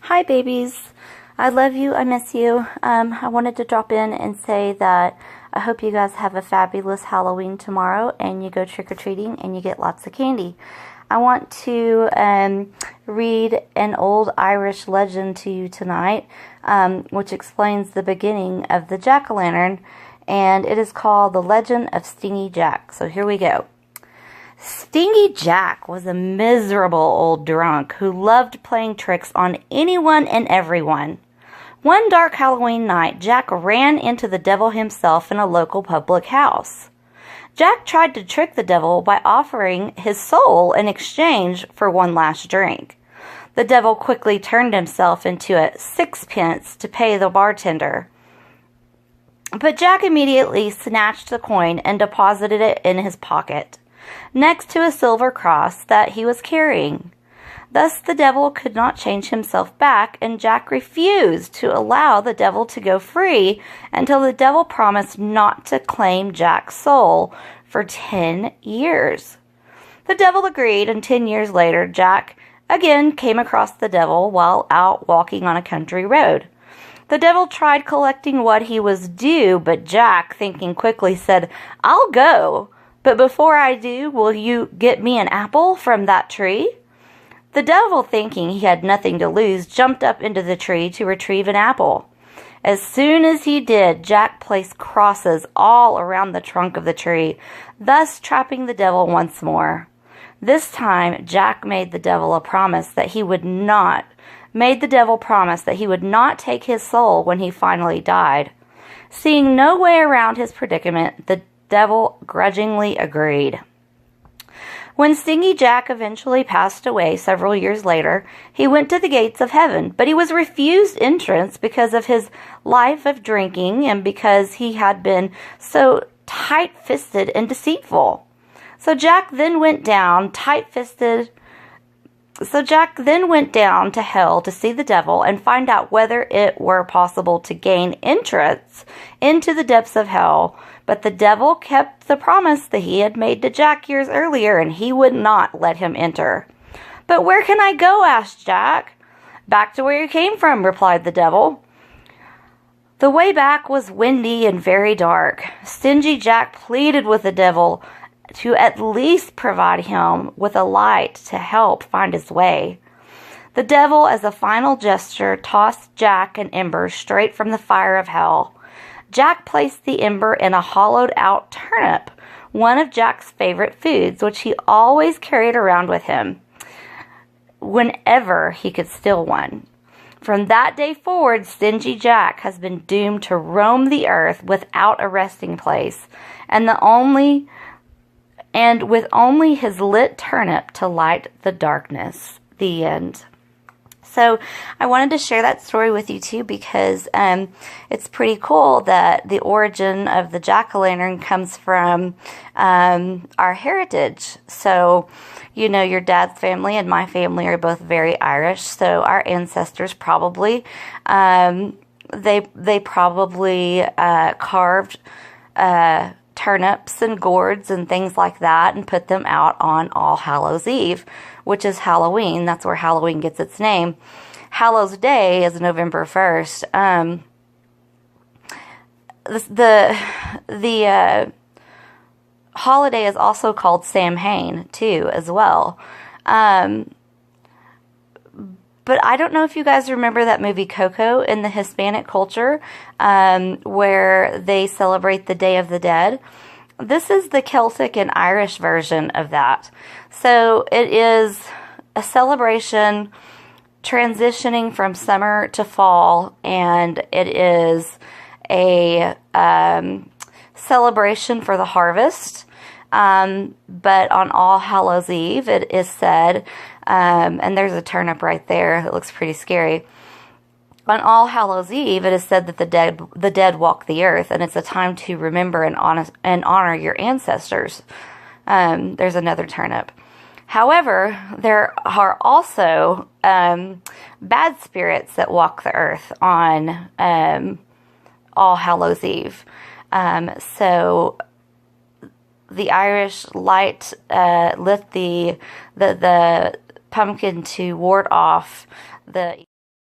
Hi babies, I love you, I miss you. I wanted to drop in and say that I hope you guys have a fabulous Halloween tomorrow and you go trick-or-treating and you get lots of candy. I want to read an old Irish legend to you tonight, which explains the beginning of the jack-o'-lantern, and it is called The Legend of Stingy Jack. So here we go. Stingy Jack was a miserable old drunk who loved playing tricks on anyone and everyone. One dark Halloween night, Jack ran into the devil himself in a local public house. Jack tried to trick the devil by offering his soul in exchange for one last drink. The devil quickly turned himself into a sixpence to pay the bartender. But Jack immediately snatched the coin and deposited it in his pocket, next to a silver cross that he was carrying. Thus the devil could not change himself back, and Jack refused to allow the devil to go free until the devil promised not to claim Jack's soul for 10 years. The devil agreed, and 10 years later, Jack again came across the devil while out walking on a country road. The devil tried collecting what he was due, but Jack, thinking quickly, said, "I'll go. But before I do, will you get me an apple from that tree?" The devil, thinking he had nothing to lose, jumped up into the tree to retrieve an apple. As soon as he did, Jack placed crosses all around the trunk of the tree, thus trapping the devil once more. This time, Jack made the devil promise that he would not take his soul when he finally died. Seeing no way around his predicament, the devil grudgingly agreed. When Stingy Jack eventually passed away several years later, he went to the gates of heaven, but he was refused entrance because of his life of drinking and because he had been so tight-fisted and deceitful. So Jack then went down to hell to see the devil and find out whether it were possible to gain entrance into the depths of hell. But the devil kept the promise that he had made to Jack years earlier, and he would not let him enter. "But where can I go?" asked Jack. "Back to where you came from," replied the devil. The way back was windy and very dark. Stingy Jack pleaded with the devil to at least provide him with a light to help find his way. The devil, as a final gesture, tossed Jack an ember straight from the fire of hell. Jack placed the ember in a hollowed-out turnip, one of Jack's favorite foods, which he always carried around with him whenever he could steal one. From that day forward, Stingy Jack has been doomed to roam the earth without a resting place, and with only his lit turnip to light the darkness. The end. So I wanted to share that story with you too because it's pretty cool that the origin of the jack-o'-lantern comes from our heritage. So, you know, your dad's family and my family are both very Irish. So our ancestors probably, they probably carved turnips and gourds and things like that and put them out on All Hallows Eve, which is Halloween. That's where Halloween gets its name. Hallows Day is November 1st. The holiday is also called Samhain too, as well. But I don't know if you guys remember that movie Coco in the Hispanic culture, where they celebrate the Day of the Dead. This is the Celtic and Irish version of that. So it is a celebration transitioning from summer to fall, and it is a celebration for the harvest. But on All Hallows Eve, it is said, and there's a turnip right there that looks pretty scary. On All Hallows Eve, it is said that the dead walk the earth, and it's a time to remember and honor your ancestors. There's another turnip. However, there are also bad spirits that walk the earth on All Hallows Eve. So the Irish lit the pumpkin to ward off the